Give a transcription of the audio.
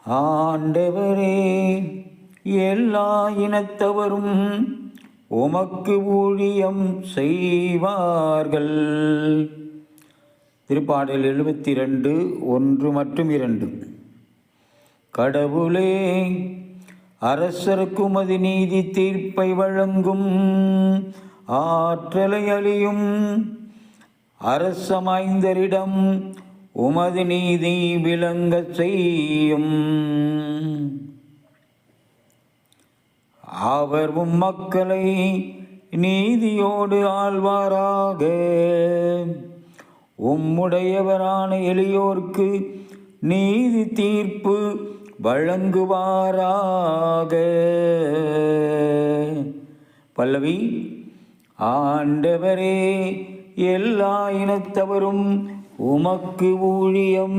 ஆண்டவரே, எல்லா இனத்தவரும் உமக்கு ஊழியம் செய்வார்கள். திருப்பாடல் 72 1 மற்றும் 2. கடவுளே, அரசருக்கு உமது நீதி தீர்ப்பை வழங்கும். ஆற்றலை அழியும் அரசமாய்ந்தரிடம் உமது நீதி விளங்க செய்யும். அவர் மக்களை நீதியோடு ஆழ்வாராக. உம்முடையவரான எளியோர்க்கு நீதி தீர்ப்பு வழங்குவாராக. பல்லவி. ஆண்டவரே, எல்லா இனத்தவரும் உமக்கு ஊழியம்